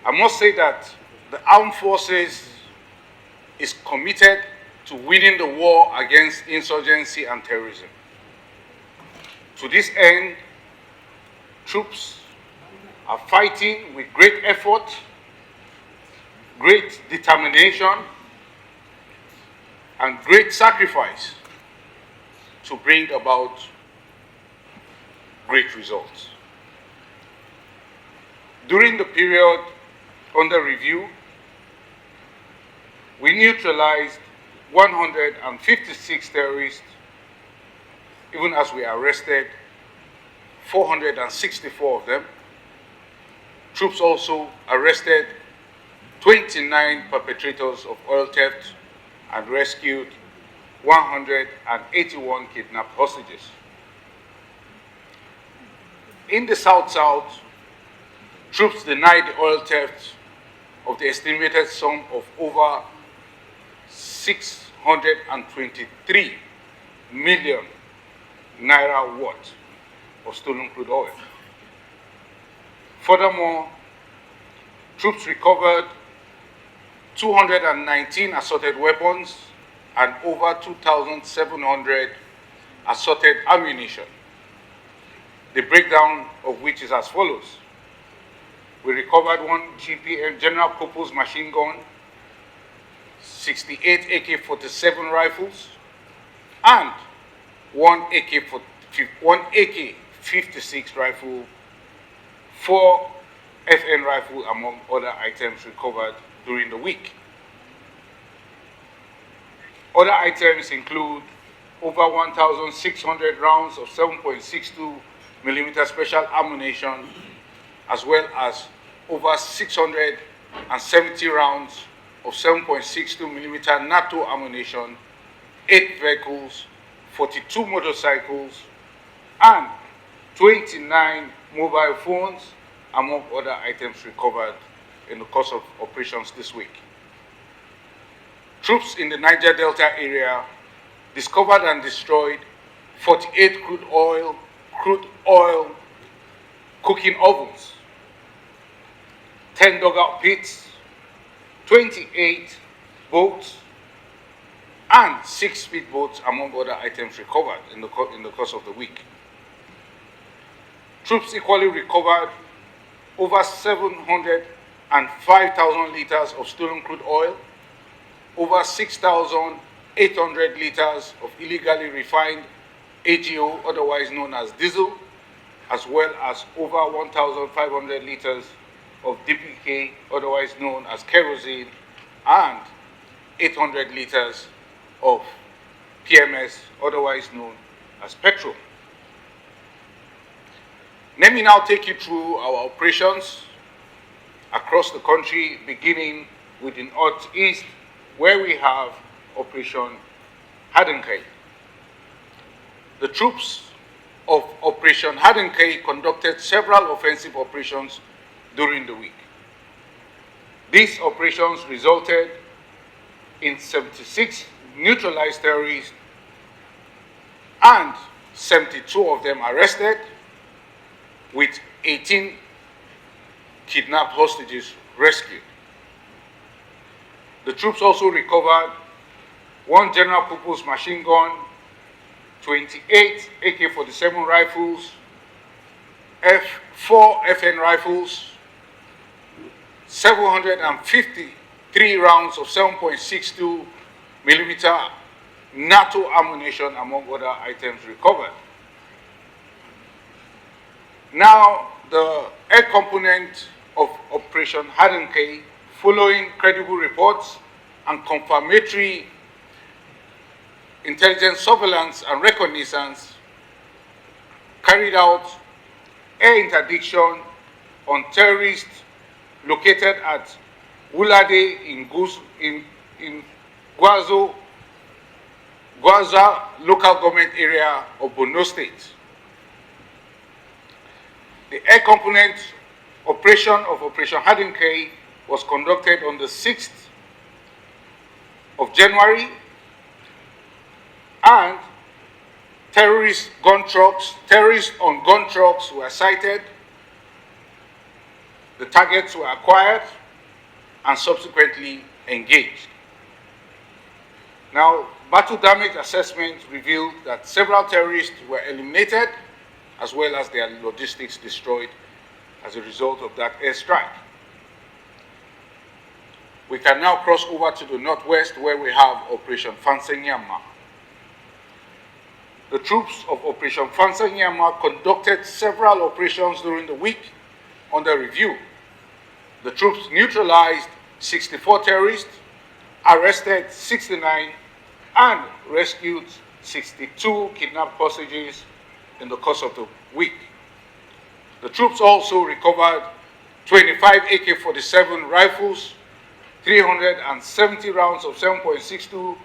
I must say that the armed forces is committed to winning the war against insurgency and terrorism. To this end, troops are fighting with great effort, great determination, and great sacrifice to bring about great results. During the period under review, we neutralized 156 terrorists, even as we arrested 464 of them. Troops also arrested 29 perpetrators of oil theft and rescued 181 kidnapped hostages. In the South-South, troops denied the oil theft of the estimated sum of over 623 million naira worth of stolen crude oil. Furthermore, troops recovered 219 assorted weapons and over 2,700 assorted ammunition, the breakdown of which is as follows. We recovered one GPM general purpose machine gun, 68 AK-47 rifles, and one AK-56 rifle, 4 FN rifle, among other items recovered during the week. Other items include over 1,600 rounds of 7.62 millimeter special ammunition, as well as over 670 rounds of 7.62 millimeter NATO ammunition, 8 vehicles, 42 motorcycles, and 29 mobile phones, among other items recovered in the course of operations this week. Troops in the Niger Delta area discovered and destroyed 48 crude oil cooking ovens, 10 dugout pits, 28 boats, and 6 speedboats, among other items recovered in the course of the week. Troops equally recovered over 705,000 liters of stolen crude oil, over 6,800 liters of illegally refined AGO, otherwise known as diesel, as well as over 1,500 liters of DPK, otherwise known as kerosene, and 800 liters of PMS, otherwise known as petrol. Let me now take you through our operations across the country, beginning with the Northeast, where we have Operation Hadenkei. The troops of Operation Hadenkei conducted several offensive operations during the week. These operations resulted in 76 neutralized terrorists and 72 of them arrested, with 18 kidnapped hostages rescued. The troops also recovered one general purpose machine gun, 28 AK-47 rifles, 4 FN rifles, 753 rounds of 7.62 millimeter NATO ammunition, among other items recovered. Now, the air component of Operation Hadenkei, following credible reports and confirmatory intelligence surveillance and reconnaissance, carried out air interdiction on terrorists located at Wulade in Gwaza local government area of Borno State. The air component operation of Operation Hadenkei was conducted on the 6th of January, and terrorists on gun trucks were sighted The targets were acquired and subsequently engaged. Now, battle damage assessment revealed that several terrorists were eliminated as well as their logistics destroyed as a result of that airstrike. We can now cross over to the northwest where we have Operation Fansenyama. The troops of Operation Fansenyama conducted several operations during the week under review. The troops neutralized 64 terrorists, arrested 69, and rescued 62 kidnapped hostages in the course of the week. The troops also recovered 25 AK-47 rifles, 370 rounds of 7.62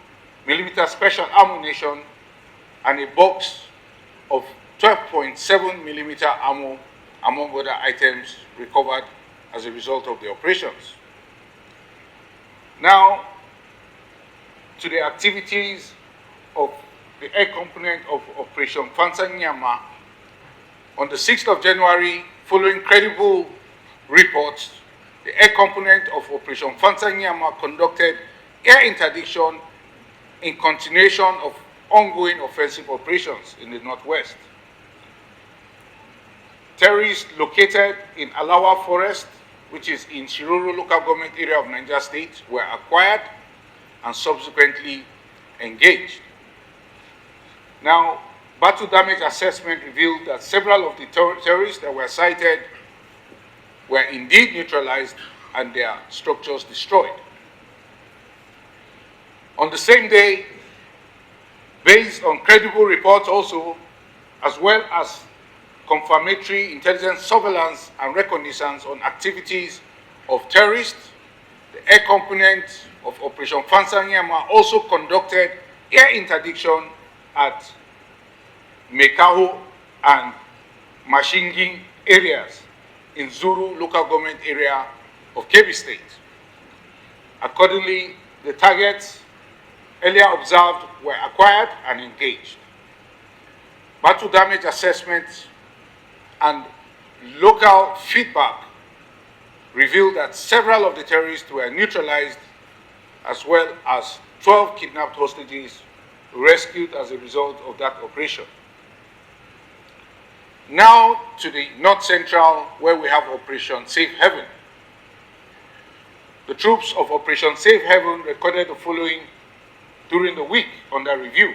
millimeter special ammunition, and a box of 12.7 millimeter ammo, among other items recovered as a result of the operations. Now, to the activities of the air component of Operation Fansenyama. On the 6th of January, following credible reports, the air component of Operation Fansenyama conducted air interdiction in continuation of ongoing offensive operations in the northwest. Terrorists located in Alawa Forest, which is in Shiroro local government area of Niger State, were acquired and subsequently engaged. Now, battle damage assessment revealed that several of the terrorists that were sighted were indeed neutralized and their structures destroyed. On the same day, based on credible reports also, as well as confirmatory intelligence surveillance and reconnaissance on activities of terrorists, the air component of Operation Fansenyama also conducted air interdiction at Mekaho and Mashingin areas in Zuru local government area of Kebbi State. Accordingly, the targets earlier observed were acquired and engaged. Battle damage assessments and local feedback revealed that several of the terrorists were neutralized, as well as 12 kidnapped hostages rescued as a result of that operation. Now to the North Central, where we have Operation Safe Haven. The troops of Operation Safe Haven recorded the following during the week under review.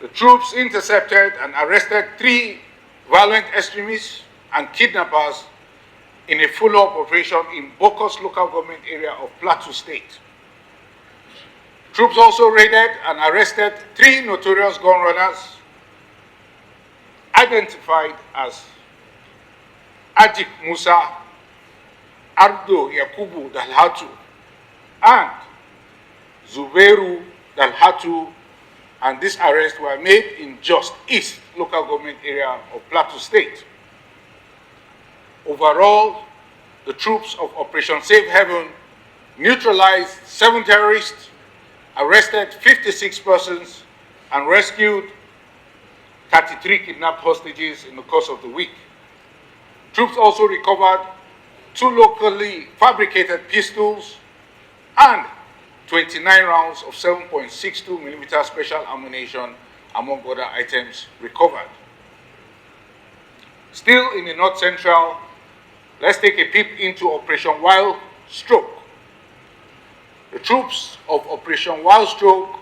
The troops intercepted and arrested 3 violent extremists and kidnappers in a follow-up operation in Boko's local government area of Plateau State. Troops also raided and arrested 3 notorious gun runners identified as Ajik Musa, Ardo Yakubu Dalhatu, and Zubeiru Dalhatu, and these arrests were made in Just East local government area of Plateau State. Overall, the troops of Operation Safe Haven neutralized 7 terrorists, arrested 56 persons, and rescued 33 kidnapped hostages in the course of the week. Troops also recovered 2 locally fabricated pistols and 29 rounds of 7.62 millimeter special ammunition, among other items recovered. Still in the North Central, let's take a peep into Operation Wild Stroke. The troops of Operation Wild Stroke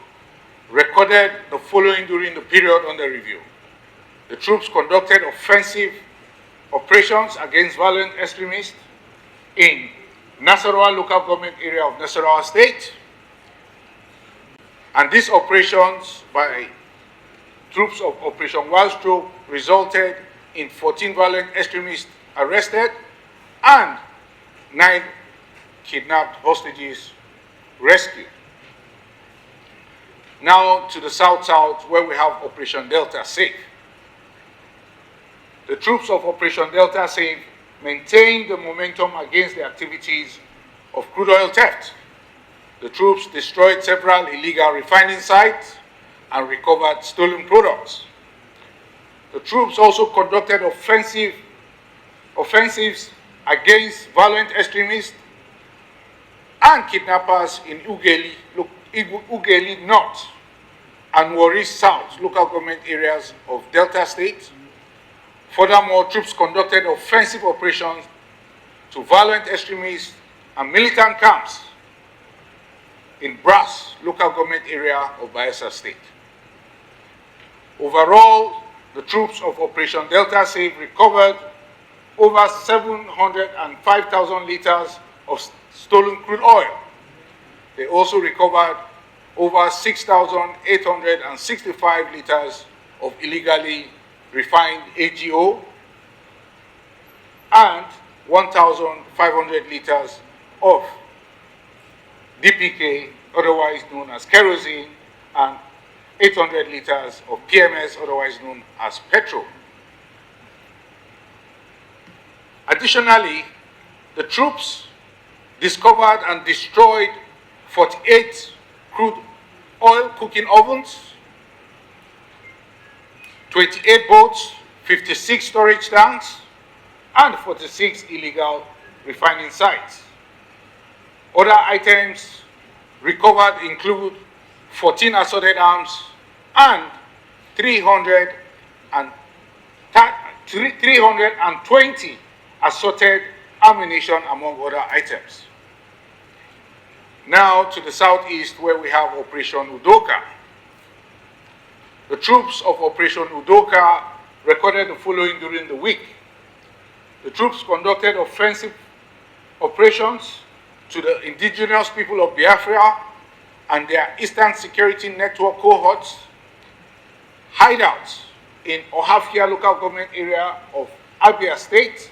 recorded the following during the period under review. The troops conducted offensive operations against violent extremists in Nasarawa local government area of Nasarawa State. And these operations by troops of Operation Wild Stroke resulted in 14 violent extremists arrested and 9 kidnapped hostages rescued. Now to the South-South, where we have Operation Delta Safe. The troops of Operation Delta Safe maintained the momentum against the activities of crude oil theft. The troops destroyed several illegal refining sites and recovered stolen products. The troops also conducted offensives against violent extremists and kidnappers in Ughelli North and Warri South local government areas of Delta State. Furthermore, troops conducted offensive operations to violent extremists and militant camps in Brass local government area of Bayelsa State. Overall, the troops of Operation Delta Save recovered over 705,000 liters of stolen crude oil. They also recovered over 6,865 liters of illegally refined AGO and 1,500 liters of DPK, otherwise known as kerosene, and 800 liters of PMS, otherwise known as petrol. Additionally, the troops discovered and destroyed 48 crude oil cooking ovens, 28 boats, 56 storage tanks, and 46 illegal refining sites. Other items recovered include 14 assorted arms and 320 assorted ammunition, among other items. Now to the southeast, where we have Operation Udoka. The troops of Operation Udoka recorded the following during the week. The troops conducted offensive operations to the indigenous people of Biafra and their Eastern Security Network cohorts, hideouts in Ohafia local government area of Abia State,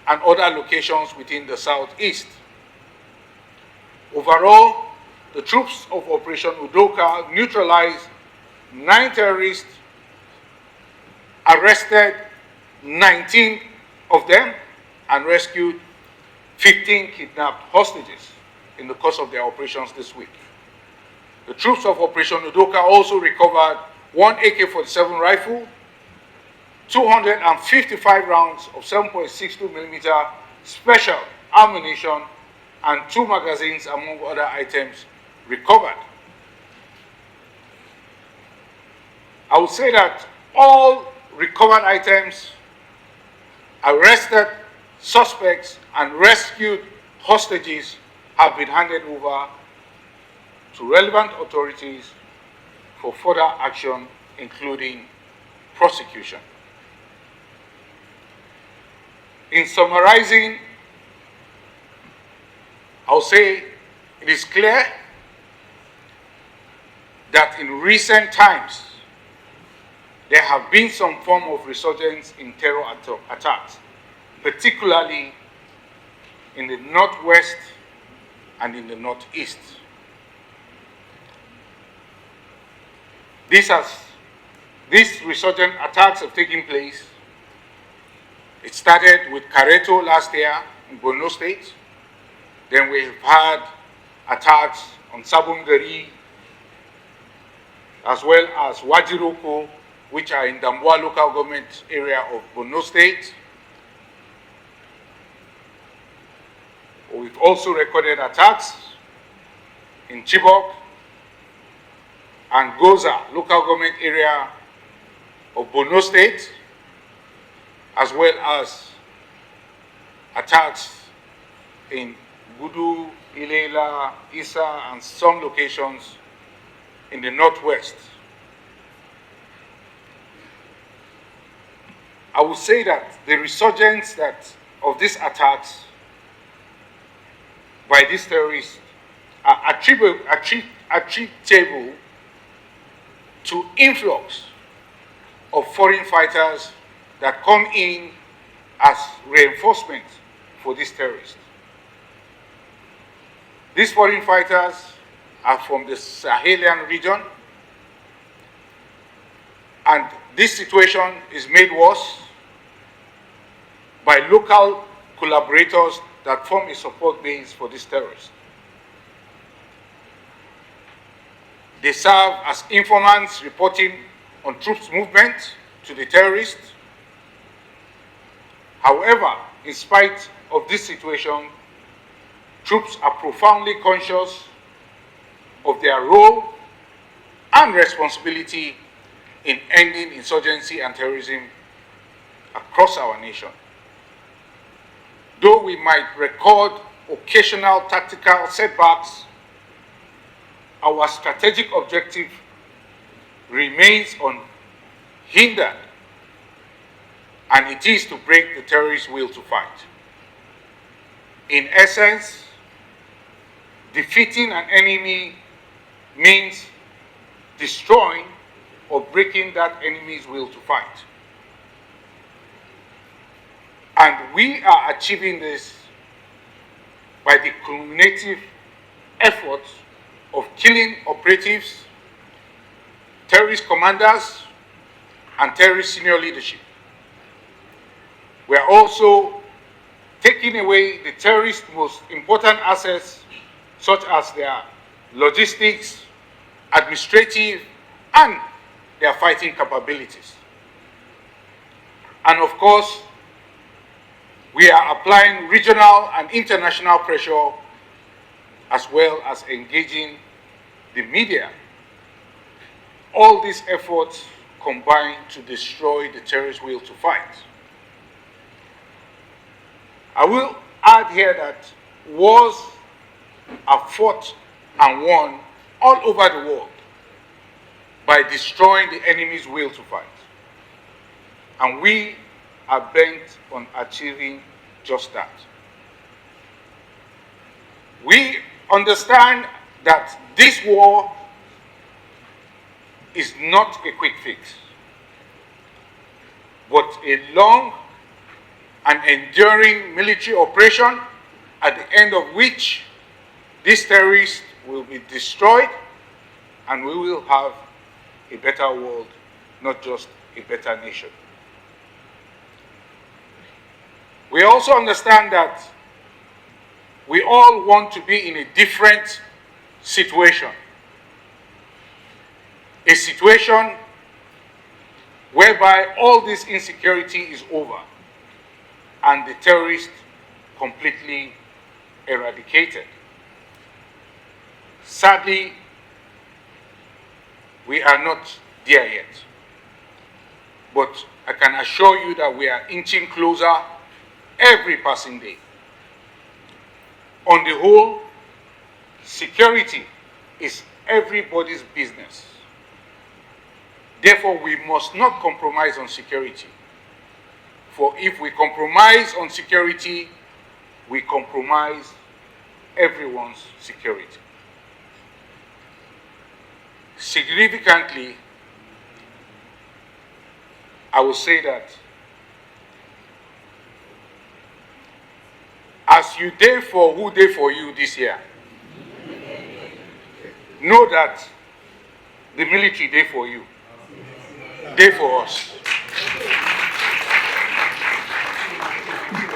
and other locations within the southeast. Overall, the troops of Operation Udoka neutralized 9 terrorists, arrested 19 of them, and rescued 15 kidnapped hostages in the course of their operations this week. The troops of Operation Udoka also recovered 1 AK-47 rifle, 255 rounds of 7.62mm special ammunition, and 2 magazines, among other items recovered. I would say that all recovered items, arrested suspects, and rescued hostages have been handed over to relevant authorities for further action, including prosecution. In summarizing, I'll say it is clear that in recent times there have been some form of resurgence in terror attacks, particularly in the northwest and in the northeast. These resurgent attacks have taken place. It started with Kareto last year in Borno State. Then we've had attacks on Sabungari, as well as Wajiroko, which are in Damboa local government area of Borno State. We've also recorded attacks in Chibok and Goza local government area of Borno State, as well as attacks in Gudu, Ilela, Isa, and some locations in the northwest. I would say that the resurgence of these attacks by these terrorists are attributable to influx of foreign fighters that come in as reinforcement for these terrorists. These foreign fighters are from the Sahelian region, and this situation is made worse by local collaborators that form a support base for these terrorists. They serve as informants reporting on troops' movement to the terrorists. However, in spite of this situation, troops are profoundly conscious of their role and responsibility in ending insurgency and terrorism across our nation. Though we might record occasional tactical setbacks, our strategic objective remains unhindered, and it is to break the terrorist will to fight. In essence, defeating an enemy means destroying or breaking that enemy's will to fight. And we are achieving this by the cumulative efforts of killing operatives, terrorist commanders, and terrorist senior leadership. We are also taking away the terrorists' most important assets, such as their logistics, administrative, and their fighting capabilities. And of course, we are applying regional and international pressure, as well as engaging the media. All these efforts combine to destroy the terrorist will to fight. I will add here that wars are fought and won all over the world by destroying the enemy's will to fight. And we are bent on achieving just that. We understand that this war is not a quick fix, but a long and enduring military operation, at the end of which these terrorists will be destroyed and we will have a better world, not just a better nation. We also understand that we all want to be in a different situation. A situation whereby all this insecurity is over and the terrorists completely eradicated. Sadly, we are not there yet. But I can assure you that we are inching closer every passing day. On the whole, security is everybody's business. Therefore, we must not compromise on security. For if we compromise on security, we compromise everyone's security. Significantly, I will say that as you day for who day for you this year, know that the military day for you, day for us.